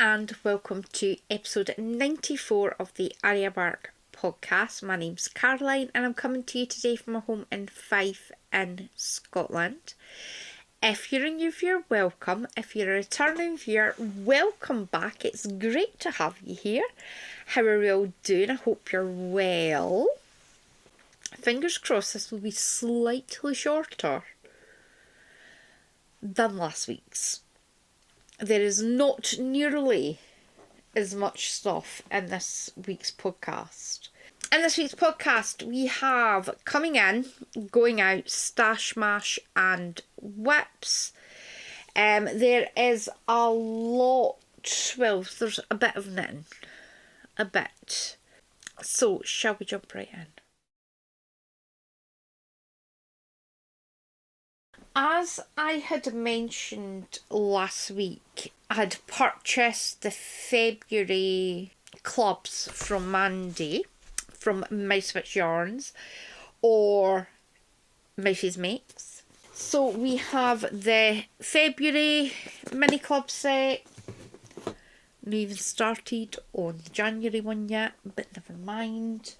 and welcome to episode 94 of the Arya Bark Podcast. My name's Caroline and I'm coming to you today from my home in Fife in Scotland. If you're a new viewer, welcome. If you're a returning viewer, welcome back. It's great to have you here. How are we all doing? I hope you're well. Fingers crossed this will be slightly shorter than last week's. There is not nearly as much stuff in this week's podcast. In this week's podcast, we have coming in, going out, StashSmash and whips. There is a lot, well, there's a bit of knitting. A bit. So, shall we jump right in? As I had mentioned last week, I had purchased the February clubs from Mandy, from YarnNYarns, or Mousy's Makes. So we have the February mini club set. Not even started on the January one yet, but never mind.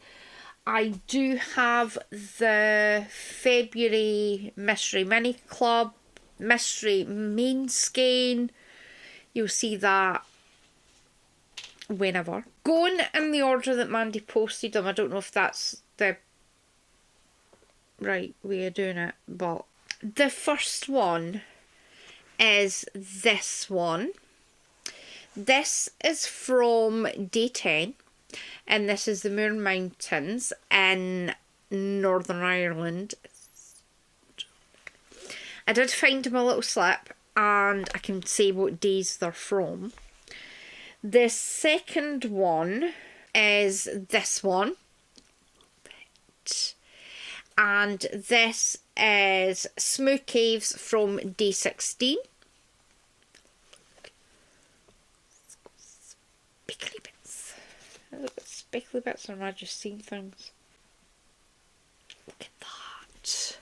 I do have the February Mystery Mini Club, Mystery Main Skein. You'll see that whenever. Going in the order that Mandy posted them, I don't know if that's the right way of doing it, but the first one is this one. This is from day 10. And this is the Mourne Mountains in Northern Ireland. I did find them a little slip and I can say what days they're from. The second one is this one. And this is Smooth Caves from day 16. Speckly bits. Look at speckly bits, and I've just seen things. Look at that.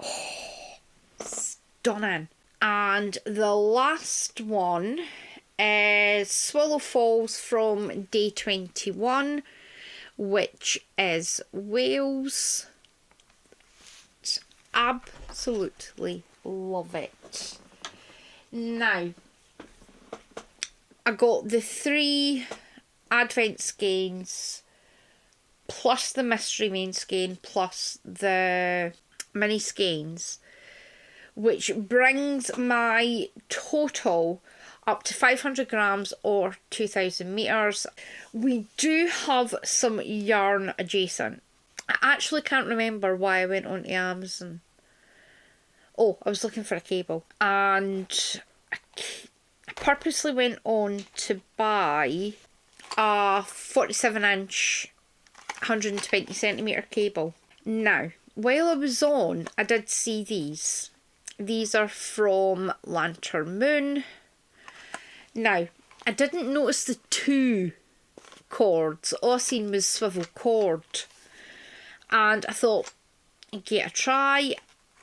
Oh, stunning. And the last one is Swallow Falls from day 21, which is Wales. Absolutely love it. Now, I got the 3 Advent skeins plus the Mystery Main Skein plus the mini skeins, which brings my total up to 500 grams or 2,000 meters. We do have some yarn adjacent. I actually can't remember why I went onto Amazon. Oh, I was looking for a cable and I purposely went on to buy a 47-inch 120cm cable. Now, while I was on, I did see these. These are from Lantern Moon. Now, I didn't notice the 2 cords. All I seen was swivel cord. And I thought, give it a try.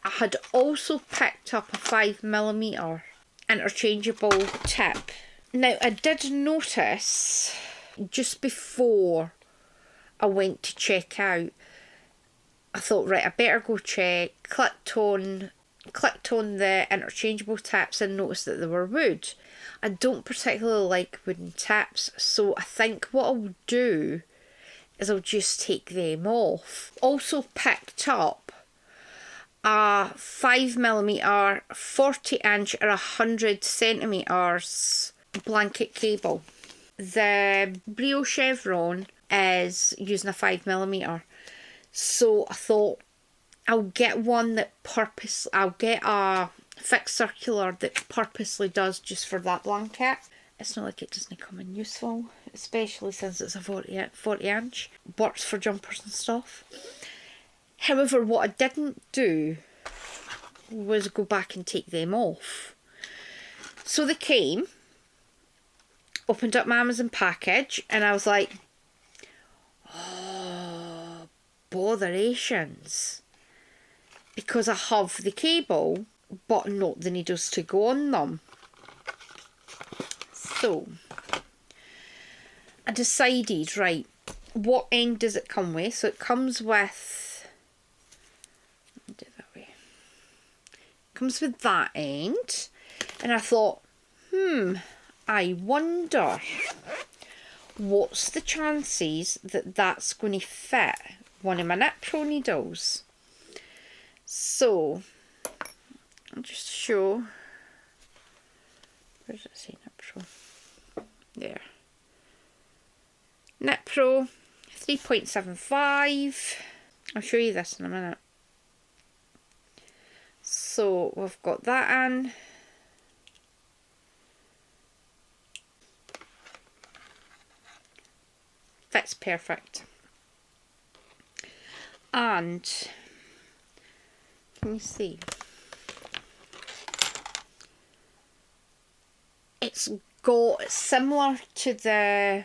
I had also picked up a 5mm interchangeable tip. Now, I did notice just before I went to check out, I thought, right, I better go check. Clicked on the interchangeable tips and noticed that they were wood. I don't particularly like wooden tips, so I think what I'll do is I'll just take them off. Also picked up a 5mm 40-inch or 100cm blanket cable. The Brio chevron is using a 5mm, so I thought I'll get one that I'll get a fixed circular that purposely does just for that blanket. It's not like it doesn't come in useful, especially since it's a 40-inch. Works for jumpers and stuff. However, what I didn't do was go back and take them off. So they came, opened up my Amazon package, and I was like, oh, botherations. Because I have the cable, but not the needles to go on them. So I decided, right, what end does it come with? So it comes with, I'll do it that way. It comes with that end. And I thought, I wonder what's the chances that that's going to fit one of my Knit Pro needles. So I'll just show, where does it say Knit Pro? There. Knit Pro 3.75. I'll show you this in a minute. So we've got that in. Fits perfect. And can you see? It's got, similar to the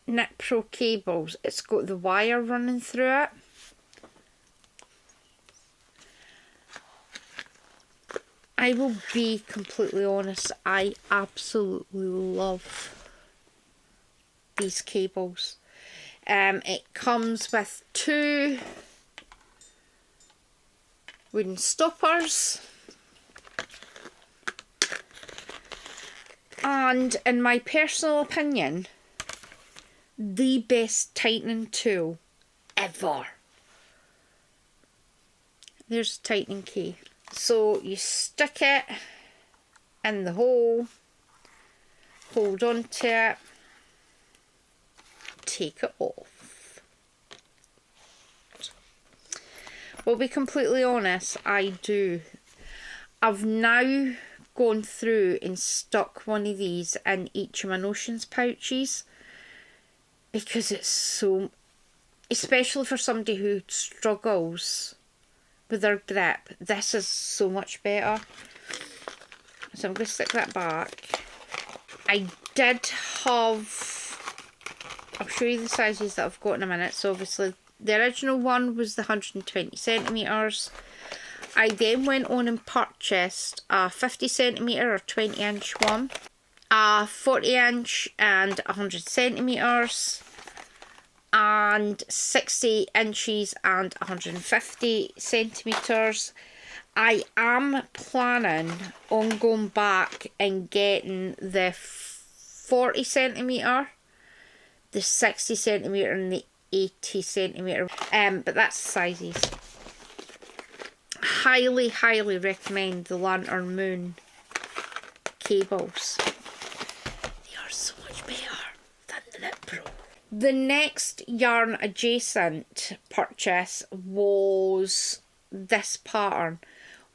Knit Pro cables, it's got the wire running through it. I will be completely honest, I absolutely love these cables. It comes with 2 wooden stoppers, and in my personal opinion, the best tightening tool ever. There's a tightening key. So you stick it in the hole, hold on to it, take it off. We'll be completely honest, I do. I've now gone through and stuck one of these in each of my Notions pouches because it's so, especially for somebody who struggles with their grip, this is so much better. So I'm going to stick that back. I did have, I'll show you the sizes that I've got in a minute. So obviously the original one was the 120 centimetres. I then went on and purchased a 50 centimetre or 20 inch one, a 40 inch and 100 centimetres, and 60 inches and 150 centimetres. I am planning on going back and getting the 40 centimetre, the 60 centimetre and the 80 centimetre. But that's the sizes. Highly, highly recommend the Lantern Moon cables. They are so much better than the Knit Pro. The next yarn adjacent purchase was this pattern.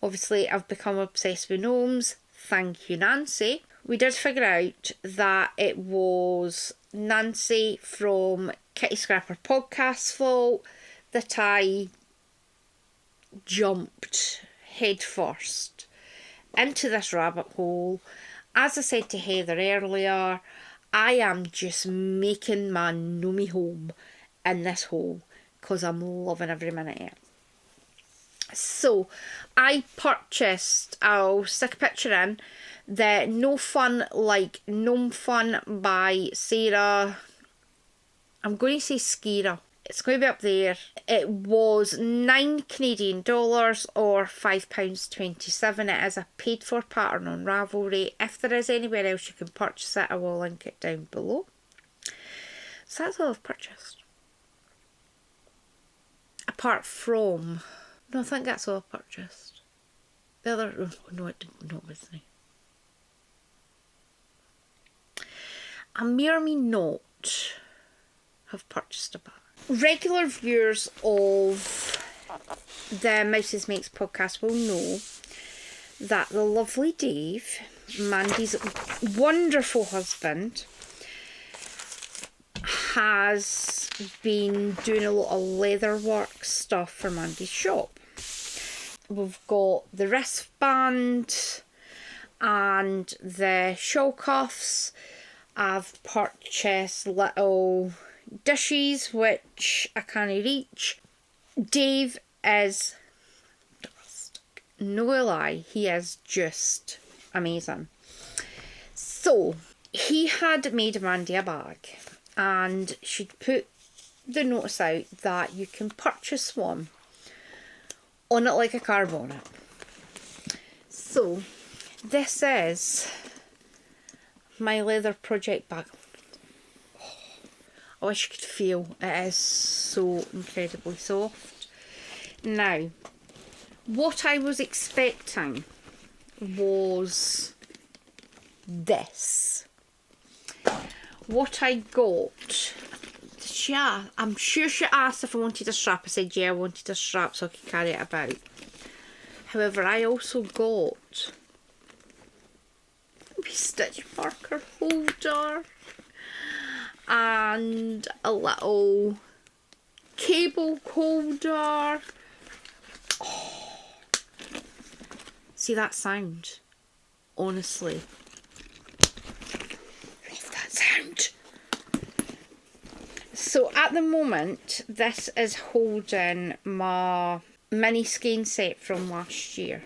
Obviously, I've become obsessed with gnomes. Thank you, Nancy. We did figure out that it was Nancy from Kitty Scrapper Podcast's fault that I jumped headfirst into this rabbit hole. As I said to Heather earlier, I am just making my gnomey home in this hole because I'm loving every minute of it. So I purchased, I'll stick a picture in, the No Fun Like Gnome Fun by Sarah, I'm going to say Schira. It's going to be up there. It was $9 Canadian or £5.27. It is a paid for pattern on Ravelry. If there is anywhere else you can purchase it, I will link it down below. So that's all I've purchased. Apart from, no, I think that's all I've purchased. The other, no, it didn't, no, it wasn't. I merely not have purchased a bag. Regular viewers of the Mouses Makes podcast will know that the lovely Dave, Mandy's wonderful husband, has been doing a lot of leather work stuff for Mandy's shop. We've got the wristband and the shawl cuffs. I've purchased little dishes which I can't reach. Dave is no lie, he is just amazing. So he had made Mandy a bag, and she'd put the notice out that you can purchase one on it like a car bonnet. So this is my leather project bag. Oh, I wish you could feel it is so incredibly soft. Now, what I was expecting was this. What I got, I'm sure she asked if I wanted a strap. I said yeah, I wanted a strap so I could carry it about. However, I also got a stitch marker holder and a little cable holder. Oh. See that sound? Honestly. Love that sound. So at the moment, this is holding my mini skein set from last year.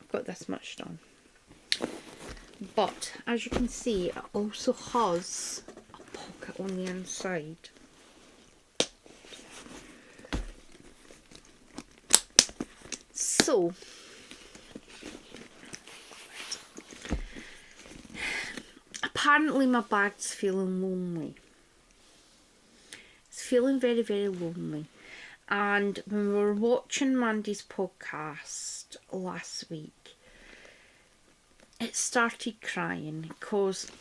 I've got this much done. But as you can see, it also has a pocket on the inside. So, apparently my bag's feeling lonely. It's feeling very, very lonely. And when we were watching Mandy's podcast last week, it started crying because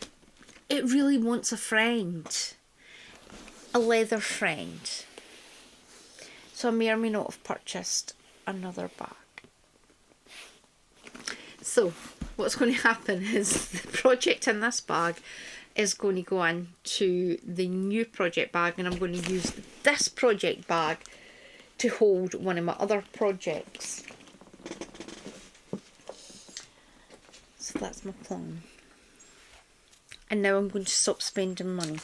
it really wants a friend. A leather friend. So I may or may not have purchased another bag. So what's going to happen is the project in this bag is going to go into the new project bag, and I'm going to use this project bag to hold one of my other projects. So that's my plan. And now I'm going to stop spending money.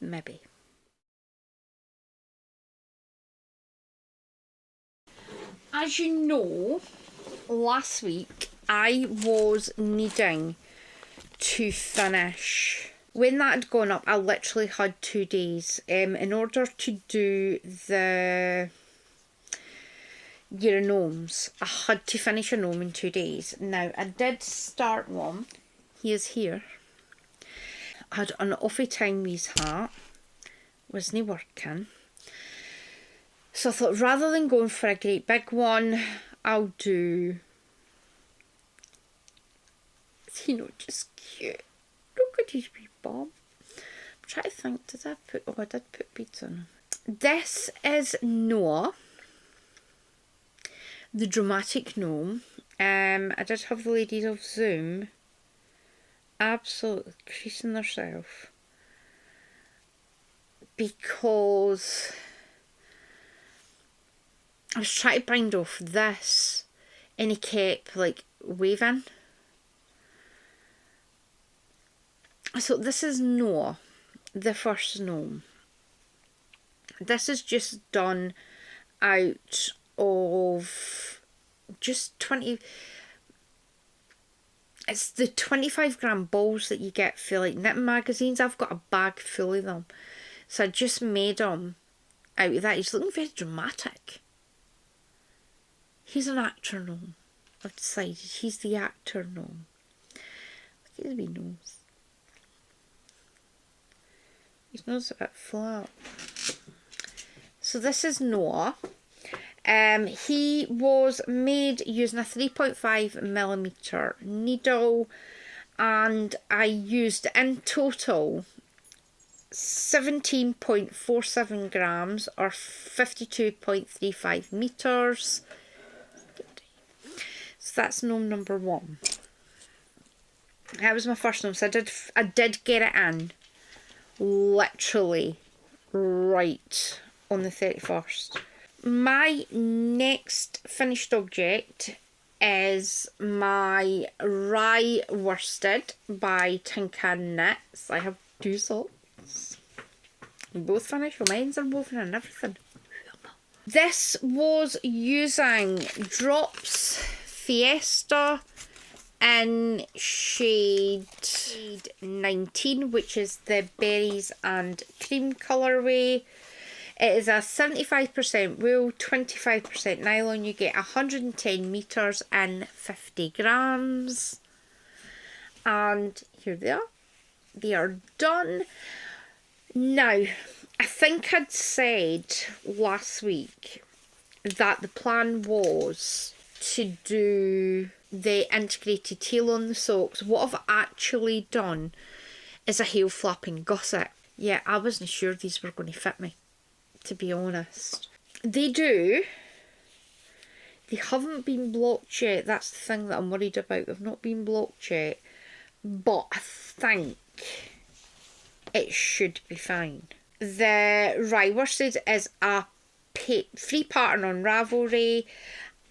Maybe. As you know, last week I was needing to finish. When that had gone up, I literally had 2 days in order to do the Gnomes. I had to finish a gnome in 2 days. Now, I did start one. He is here. I had an awful time with his hat. Wasn't working. So I thought, rather than going for a great big one, I'll do... Is he not just cute? Look at his wee bum. I'm trying to think, did I put... Oh, I did put beads on him. This is Noah, the dramatic gnome. I did have the ladies of Zoom absolutely creasing themselves because I was trying to bind off this and he kept like waving. So this is Noah, the first gnome. This is just done out of just 20... It's the 25 gram balls that you get for like knitting magazines. I've got a bag full of them. So I just made them out of that. He's looking very dramatic. He's an actor gnome. I've decided he's the actor gnome. Look at his wee nose. His nose is a bit flat. So this is Noah. He was made using a 3.5mm needle, and I used in total 17.47 grams or 52.35 meters. So that's gnome number 1. That was my first gnome. So I did get it in literally right on the 31st. My next finished object is my Rye Worsted by Tinker Knits. I have 2 socks. Both finished. Well, mine's are woven and everything. This was using Drops Fiesta in shade 19, which is the berries and cream colourway. It is a 75% wool, 25% nylon. You get 110 metres and 50 grams. And here they are. They are done. Now, I think I'd said last week that the plan was to do the integrated tail on the socks. What I've actually done is a heel flapping gusset. Yeah, I wasn't sure these were going to fit me, to be honest. They do. They haven't been blocked yet. That's the thing that I'm worried about. They've not been blocked yet. But I think it should be fine. The Rye Worsted is a free pattern on Ravelry.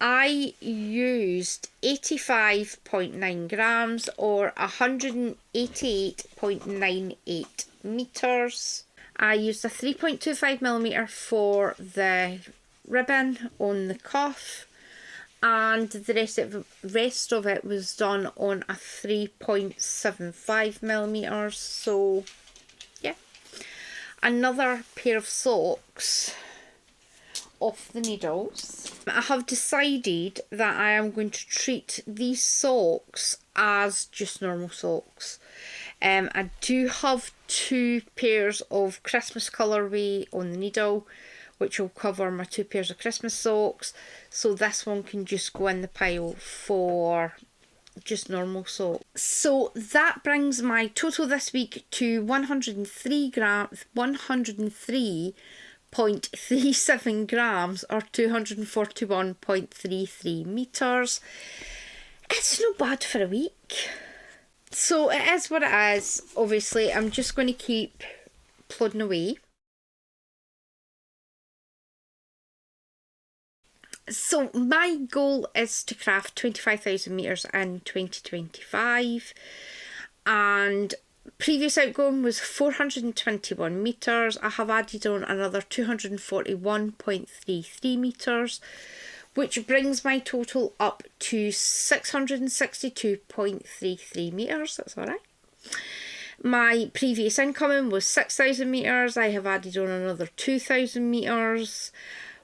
I used 85.9 grams or 188.98 metres. I used a 3.25mm for the ribbon on the cuff, and the rest of it was done on a 3.75mm. So yeah, another pair of socks off the needles. I have decided that I am going to treat these socks as just normal socks. I do have 2 pairs of Christmas colourway on the needle, which will cover my 2 pairs of Christmas socks. So this one can just go in the pile for just normal socks. So that brings my total this week to 103.37 grams or 241.33 metres. It's not bad for a week. So it is what it is. Obviously, I'm just going to keep plodding away. So my goal is to craft 25,000 metres in 2025, and previous outgoing was 421 metres. I have added on another 241.33 metres, which brings my total up to 662.33 metres. That's alright. My previous incoming was 6,000 metres. I have added on another 2,000 metres,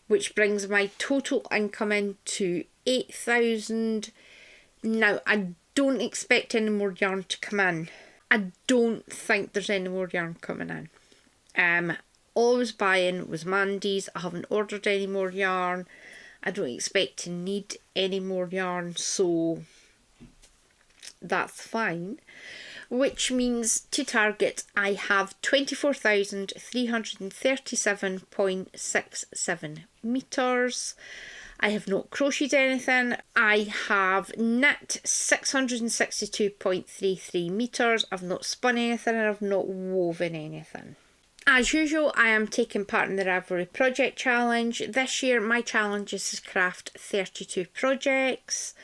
which brings my total incoming to 8,000. Now, I don't expect any more yarn to come in. I don't think there's any more yarn coming in. All I was buying was Mandy's. I haven't ordered any more yarn. I don't expect to need any more yarn, so that's fine. Which means to target, I have 24,337.67 metres. I have not crocheted anything. I have knit 662.33 metres. I've not spun anything and I've not woven anything. As usual, I am taking part in the Ravelry Project Challenge. This year, my challenge is to craft 32 projects.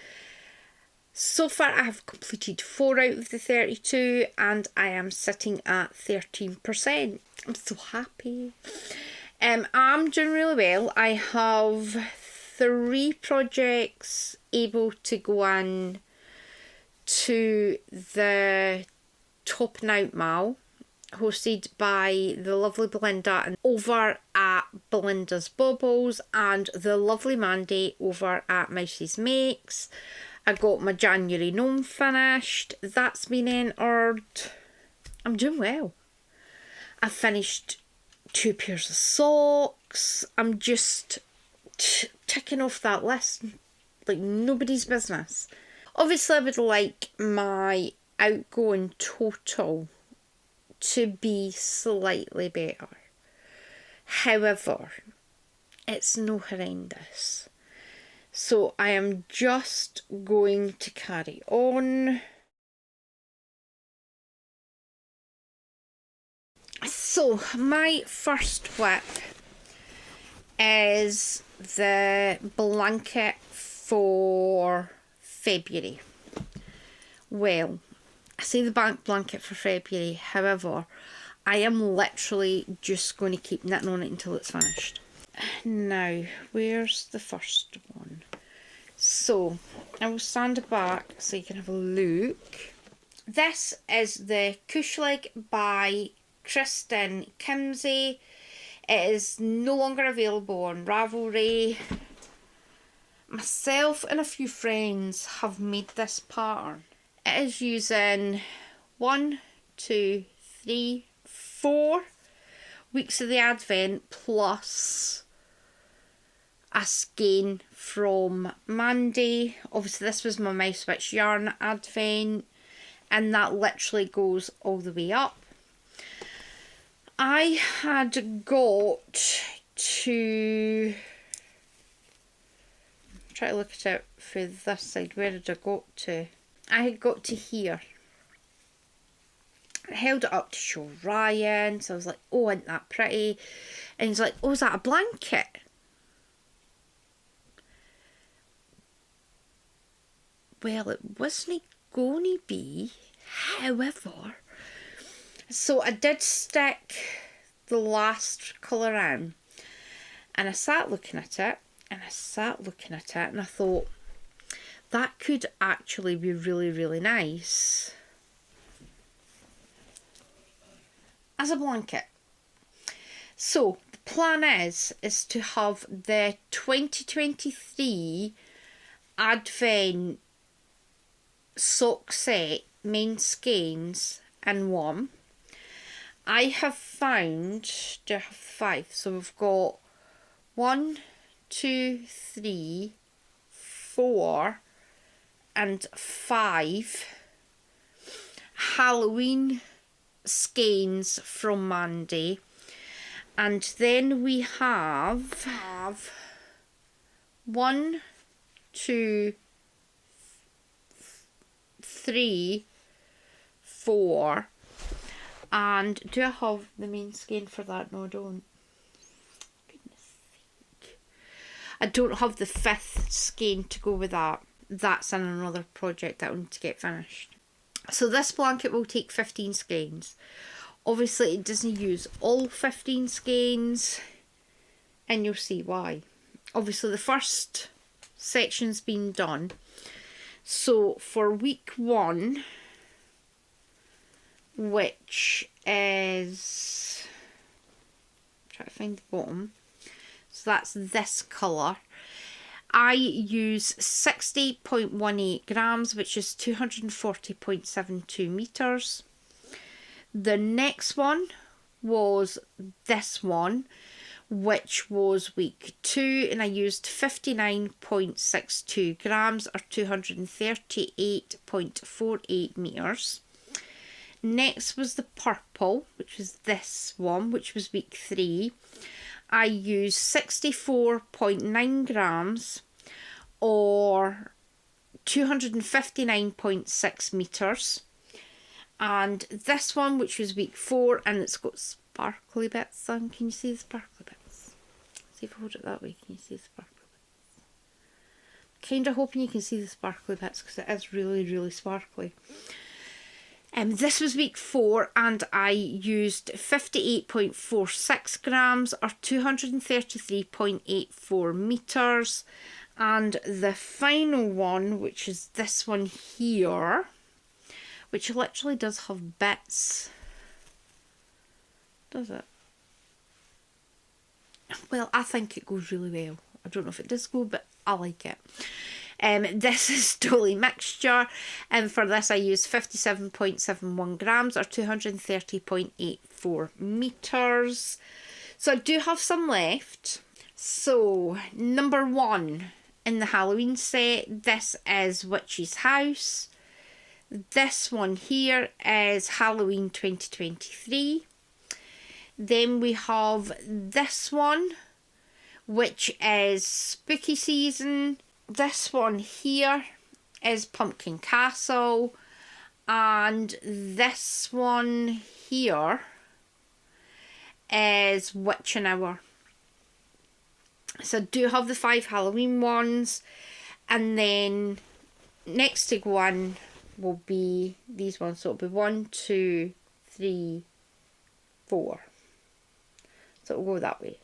So far, I have completed 4 out of the 32 and I am sitting at 13%. I'm so happy. I'm doing really well. I have 3 projects able to go in to the Top and Out Mal, hosted by the lovely Belinda and over at Belinda's Baubles, and the lovely Mandy over at Mousy's Makes. I got my January gnome finished. That's been entered. I'm doing well. I finished 2 pairs of socks. I'm just ticking off that list like nobody's business. Obviously, I would like my outgoing total to be slightly better. However, it's no horrendous. So I am just going to carry on. So my first whip is the blanket for February. Well, I say the blanket for February, however, I am literally just going to keep knitting on it until it's finished. Now, where's the first one? So, I will stand it back so you can have a look. This is the Cushleg by Kristen Kimsey. It is no longer available on Ravelry. Myself and a few friends have made this pattern. It is using 1, 2, 3, 4 weeks of the Advent plus a skein from Mandy. Obviously this was my Mouse Witch Yarn Advent, and that literally goes all the way up. I had got to try to look at it for this side. Where did I got to? I had got to here. I held it up to show Ryan, so I was like, oh, isn't that pretty? And he's like, oh, is that a blanket? Well, it wasn't going to be, however. So I did stick the last colour in, and I sat looking at it, and I thought, that could actually be really, really nice as a blanket. So the plan is to have the 2023 Advent sock set main skeins in one. I have found, do I have 5? So we've got 1, 2, 3, 4 and 5 Halloween skeins from Mandy, and then we have 1, 2, 3, 4, and do I have the main skein for that? No, I don't. Goodness sake. I don't have the 5th skein to go with that. That's in another project that I need to get finished. So this blanket will take 15 skeins. Obviously it doesn't use all 15 skeins, and you'll see why. Obviously the first section's been done. So for week 1, which is, try to find the bottom, so that's this colour, I use 60.18 grams, which is 240.72 metres. The next one was this one, which was week 2, and I used 59.62 grams or 238.48 metres. Next was the purple, which was this one, which was week 3. I used 64.9 grams or 259.6 metres. And this one, which was week 4, and it's got sparkly bits on. Can you see the sparkly bits? See if I hold it that way, can you see the sparkly bits? Kind of hoping you can see the sparkly bits because it is really, really sparkly. This was week 4, and I used 58.46 grams or 233.84 metres. And the final one, which is this one here, which literally does have bits. Does it? Well, I think it goes really well. I don't know if it does go, but I like it. This is Dolly Mixture, and for this I use 57.71 grams or 230.84 metres. So I do have some left. So number 1 in the Halloween set, this is Witch's House. This one here is Halloween 2023. Then we have this one, which is Spooky Season. This one here is Pumpkin Castle, and this one here is Witching Hour. So I do have the 5 Halloween ones, and then next to go on will be these ones. So it'll be 1, 2, 3, 4. So it'll go that way.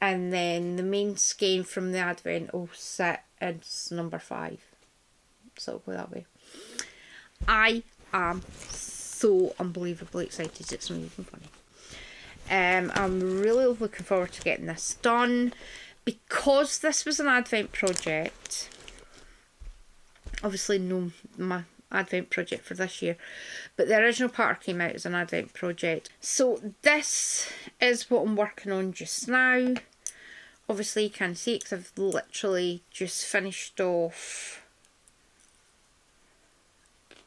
And then the main skein from the advent will sit as number 5. So it'll go that way. I am so unbelievably excited. It's not even funny. I'm really looking forward to getting this done. Because this was an advent project, obviously no my advent project for this year, but the original pattern came out as an advent project. So this is what I'm working on just now. Obviously you can see it because I've literally just finished off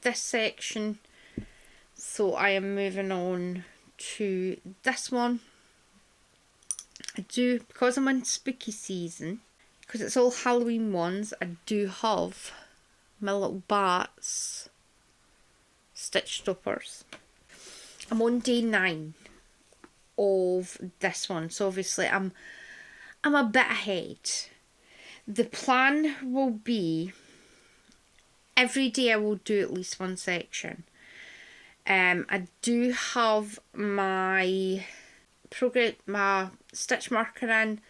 this section. So I am moving on to this one. Because I'm in spooky season, because it's all Halloween ones, I do have my little bats stitch stoppers. I'm on day 9 of this one, so obviously I'm a bit ahead. The plan will be every day I will do at least one section. I do have my stitch marker in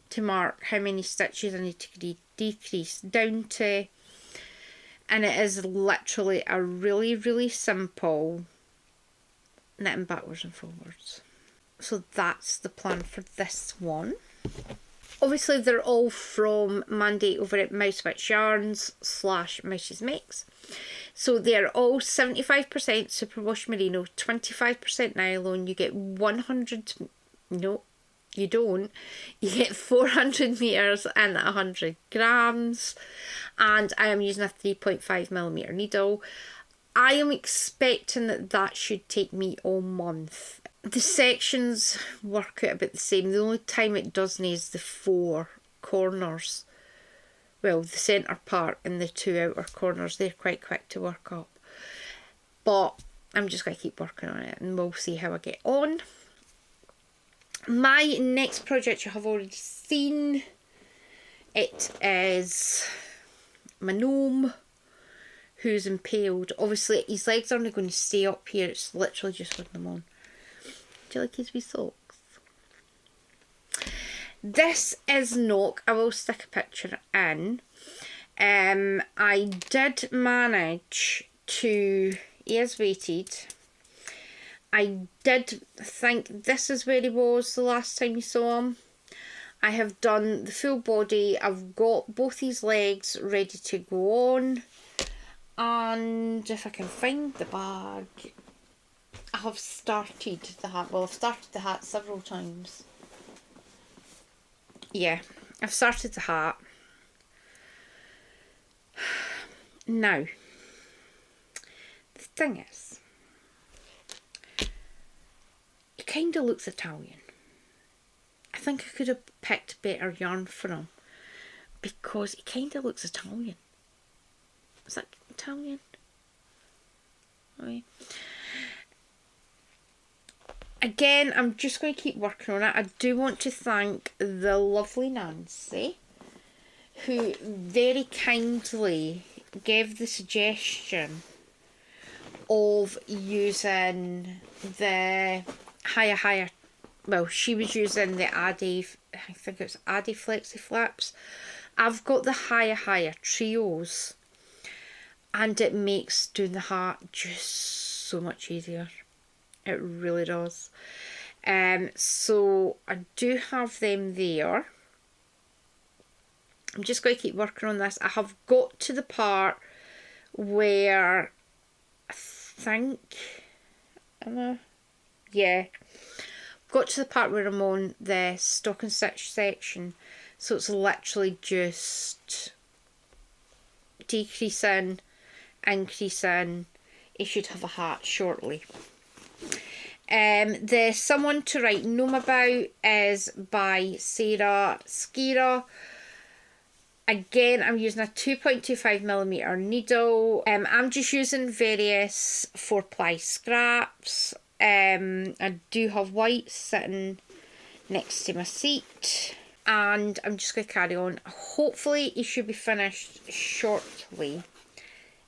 to mark how many stitches I need to decrease down to, and it is literally a really simple knitting backwards and forwards. So that's the plan for this one. Obviously they're all from Mandy over at YarnNYarns / Mouse's Makes. So they're all 75% superwash merino, 25% nylon. You get 100, no you don't, you get 400 meters and 100 grams, and I am using a 3.5mm needle. I am expecting that should take me all month. The sections work out about the same. The only time it doesn't is the 4 corners. Well, the centre part and the 2 outer corners, they're quite quick to work up. But I'm just going to keep working on it and we'll see how I get on. My next project you have already seen. It is my gnome who's impaled. Obviously his legs aren't going to stay up here, it's literally just with them on. Do you like his wee socks? This is Knock. I will stick a picture in. I did manage to... He is weighted. I did think this is where he was the last time you saw him. I have done the full body. I've got both his legs ready to go on. And if I can find the bag... I have started the hat. Well, I've started the hat several times. Yeah, I've started the hat. Now, the thing is, it kind of looks Italian. I think I could have picked better yarn for him because it kind of looks Italian. Is that Italian? Right. Again, I'm just going to keep working on it. I do want to thank the lovely Nancy, who very kindly gave the suggestion of using the higher. Well, she was using the Addy, I think it's Addy Flexi Flaps. I've got the higher trios, and it makes doing the hat just so much easier. It really does. So I do have them there. I'm just going to keep working on this. I have got to the part where I think, yeah, got to the part where I'm on the stock and stitch section. So it's literally just decreasing, increasing. It should have a hat shortly. The Someone to Write Gnome About is by Schira. Again, I'm using a 2.25mm needle. I'm just using various 4-ply scraps. I do have white sitting next to my seat. And I'm just going to carry on. Hopefully it should be finished shortly.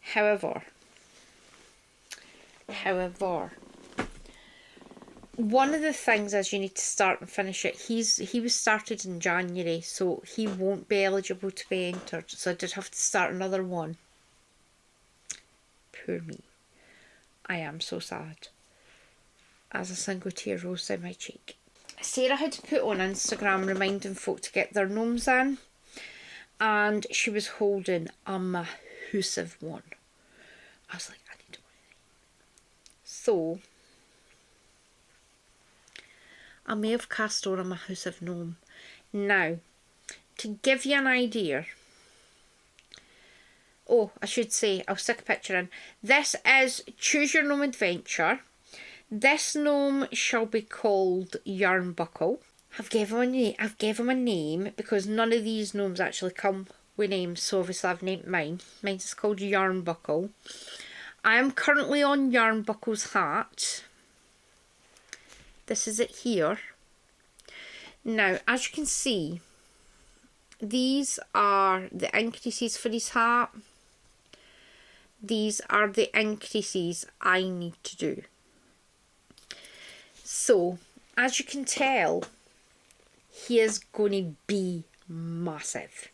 However, one of the things is you need to start and finish it. He was started in January, so he won't be eligible to be entered. So I did have to start another one. Poor me. I am so sad. As a single tear rolls down my cheek. Sarah had put on Instagram reminding folk to get their gnomes in, and she was holding a massive one. I was like, I need one of them. So I may have cast on a massive gnome. Now, to give you an idea, oh, I should say, I'll stick a picture in. This is Choose Your Gnome Adventure. This gnome shall be called Yarnbuckle. I've given him a name because none of these gnomes actually come with names, so obviously I've named mine. Mine's called Yarnbuckle. I am currently on Yarnbuckle's hat. This is it here. Now, as you can see, these are the increases for his hat. These are the increases I need to do. So, as you can tell, he is going to be massive.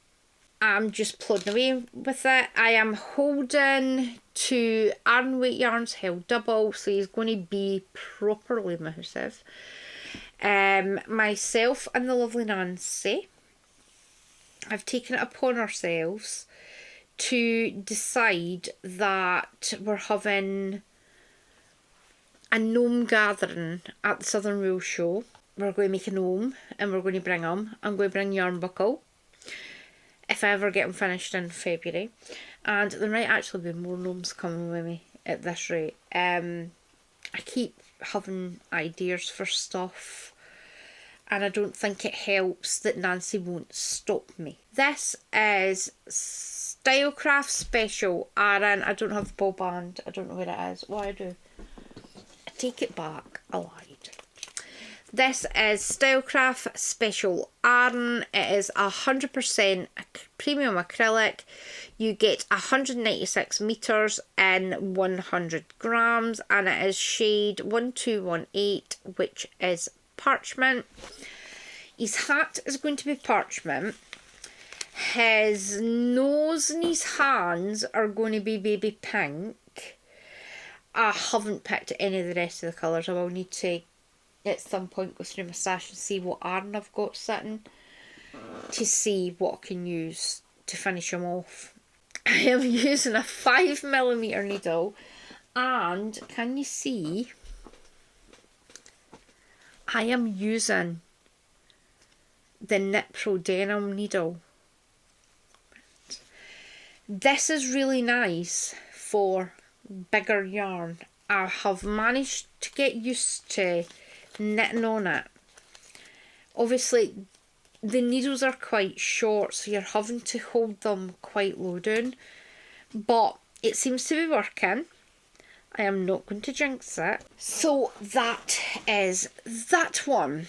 I'm just plodding away with it. I am holding to YarnNYarns held double, so he's going to be properly massive. Myself and the lovely Nancy have taken it upon ourselves to decide that we're having a gnome gathering at the Southern Wool Show. We're going to make a gnome and we're going to bring him. I'm going to bring Yarnbuckle if I ever get him finished in February. And there might actually be more gnomes coming with me at this rate. I keep having ideas for stuff, and I don't think it helps that Nancy won't stop me. This is Stylecraft Special Aran. I don't have the ball band. I don't know where it is. What I do? I take it back. I lied. This is Stylecraft Special Aran. It is 100% premium acrylic. You get 196 metres in 100 grams, and it is shade 1218, which is parchment. His hat is going to be parchment. His nose and his hands are going to be baby pink. I haven't picked any of the rest of the colours. I will need to at some point go through my stash and see what Arn I've got sitting to see what I can use to finish him off. I am using a 5mm needle, and can you see I am using the Knit Pro denim needle. This is really nice for bigger yarn. I have managed to get used to knitting on it. Obviously the needles are quite short, so you're having to hold them quite low down, but it seems to be working. I am not going to jinx it. So that is that one.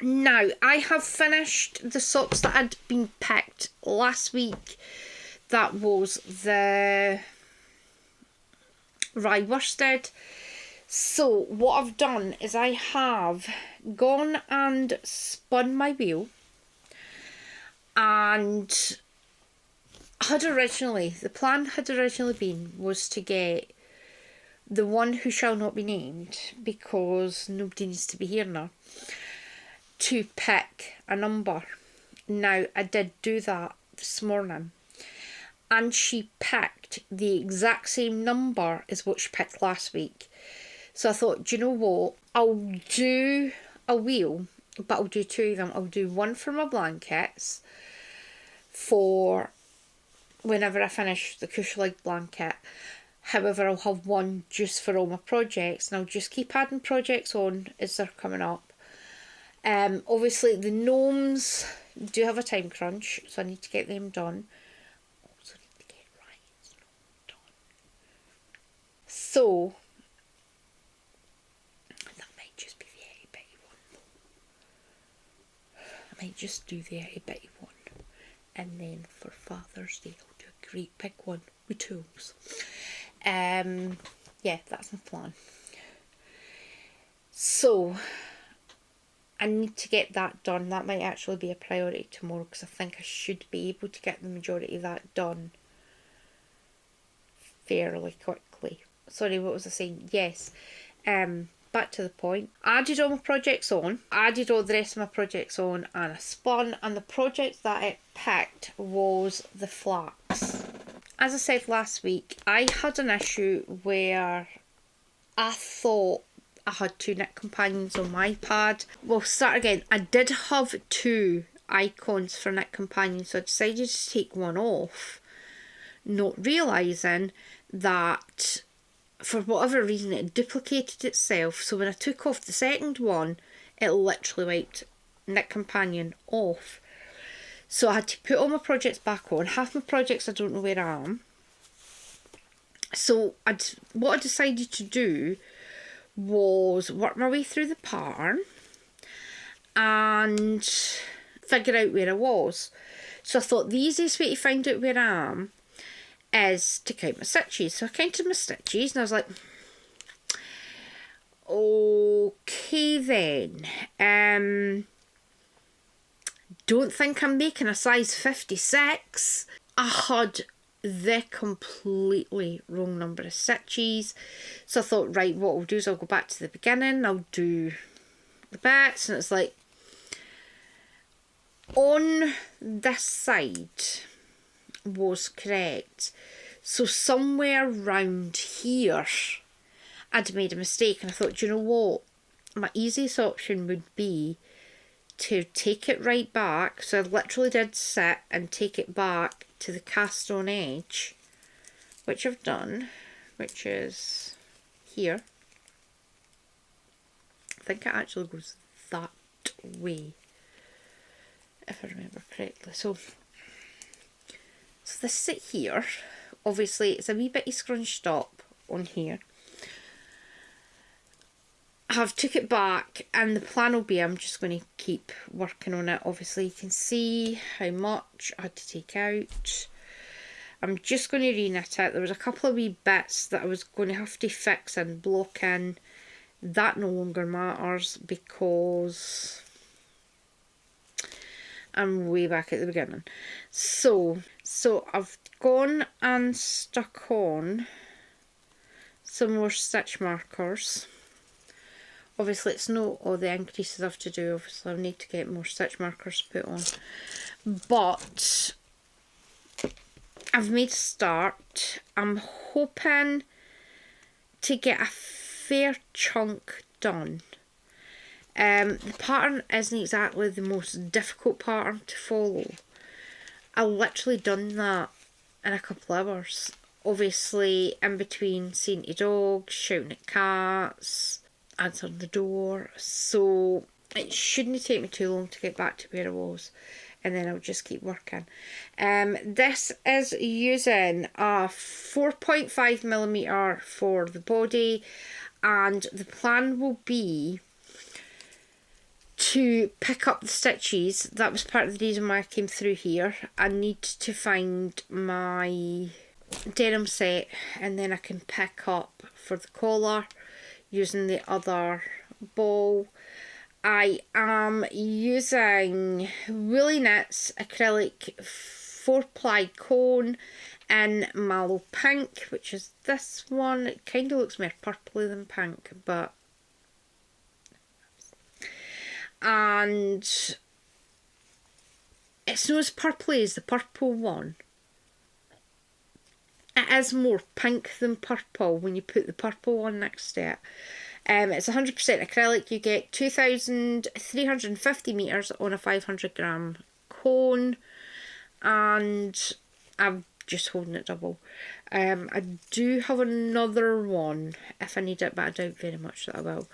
Now, I have finished the socks that had been picked last week. That was the Rye Worsted. So what I've done is I have gone and spun my wheel, and the plan had originally been was to get the one who shall not be named, because nobody needs to be here now, to pick a number. Now, I did do that this morning, and she picked the exact same number as what she picked last week. So I thought, do you know what? I'll do a wheel, but I'll do two of them. I'll do one for my blankets for whenever I finish the Cush Leg blanket. However, I'll have one just for all my projects, and I'll just keep adding projects on as they're coming up. Obviously, the gnomes do have a time crunch, so I need to get them done. Also need to get Ryan's gnome done. So that might just be the itty bitty one. I might just do the itty bitty one, and then for Father's Day I'll do a great big one with tools. Yeah, that's my plan. So I need to get that done. That might actually be a priority tomorrow, because I think I should be able to get the majority of that done fairly quickly. Sorry, what was I saying? Yes. Back to the point. I added all my projects on. I added all the rest of my projects on, and I spun, and the project that it picked was the flax. As I said last week, I had an issue where I thought I had 2 knit companions on my pad. Well, start again. I did have 2 icons for knit companions, so I decided to take one off, not realising that for whatever reason it duplicated itself. So when I took off the second one, it literally wiped knit companion off. So I had to put all my projects back on. Half my projects I don't know where I am. So what I decided to do was work my way through the pattern and figure out where I was. So I thought the easiest way to find out where I am is to count my stitches. So I counted my stitches and I was like, okay then, don't think I'm making a size 56. I had the completely wrong number of stitches. So I thought, right, what I'll do is I'll go back to the beginning, I'll do the bits, and it's like, on this side was correct. So somewhere around here, I'd made a mistake, and I thought, do you know what? My easiest option would be to take it right back. So I literally did sit and take it back to the cast on edge, which I've done, which is here. I think it actually goes that way, if I remember correctly. So this sit here, obviously it's a wee bit scrunched up on here. I've took it back, and the plan will be I'm just going to keep working on it. Obviously you can see how much I had to take out. I'm just going to re-knit it. There was a couple of wee bits that I was going to have to fix and block in. That no longer matters because I'm way back at the beginning. So I've gone and stuck on some more stitch markers. Obviously it's not all the increases I have to do. Obviously I need to get more stitch markers put on. But I've made a start. I'm hoping to get a fair chunk done. The pattern isn't exactly the most difficult pattern to follow. I literally done that in a couple of hours. Obviously in between saying to dogs, shouting at cats, answering the door. So it shouldn't take me too long to get back to where I was. And then I'll just keep working. This is using a 4.5mm for the body, and the plan will be to pick up the stitches. That was part of the reason why I came through here. I need to find my denim set, and then I can pick up for the collar using the other ball. I am using Woolly Knits acrylic 4-ply cone in Mallow Pink, which is this one. It kind of looks more purpley than pink, but... And it's not as purpley as the purple one. It is more pink than purple when you put the purple one next to it. It's 100% acrylic. You get 2,350 metres on a 500 gram cone, and I'm just holding it double. I do have another one if I need it, but I doubt very much that I will.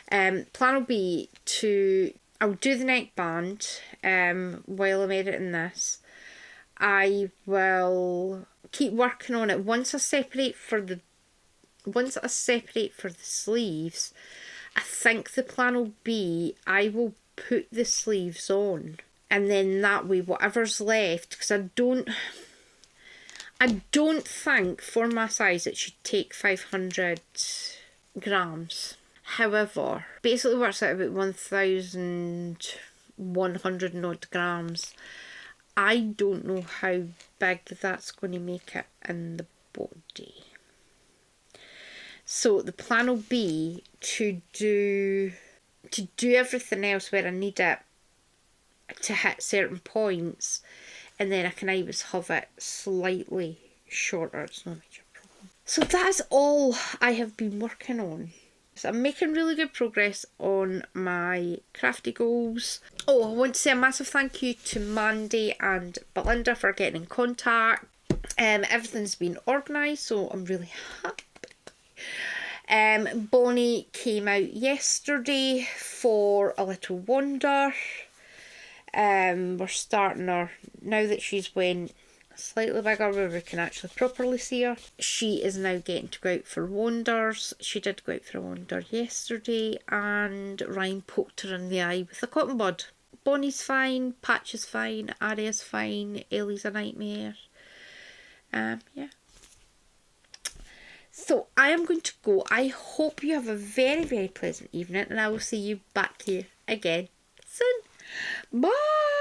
Plan will be I'll do the neckband while I'm editing this. I will keep working on it. Once I separate for the sleeves, I think the plan will be I will put the sleeves on, and then that way whatever's left, because I don't think for my size it should take 500 grams. However, basically works out about 1,100 and odd grams. I don't know how big that's going to make it in the body. So the plan will be to do everything else where I need it to hit certain points, and then I can always have it slightly shorter. It's not a major problem. So that's all I have been working on. So I'm making really good progress on my crafty goals. Oh, I want to say a massive thank you to Mandy and Belinda for getting in contact. Everything's been organised, so I'm really happy. Bonnie came out yesterday for a little wander. We're starting her, now that she's went slightly bigger where we can actually properly see her, she is now getting to go out for wanders. She did go out for a wander yesterday, and Ryan poked her in the eye with a cotton bud. Bonnie's fine, Patch is fine, Arya's fine, Ellie's a nightmare. Yeah. So I am going to go. I hope you have a very, very pleasant evening, and I will see you back here again soon. Bye!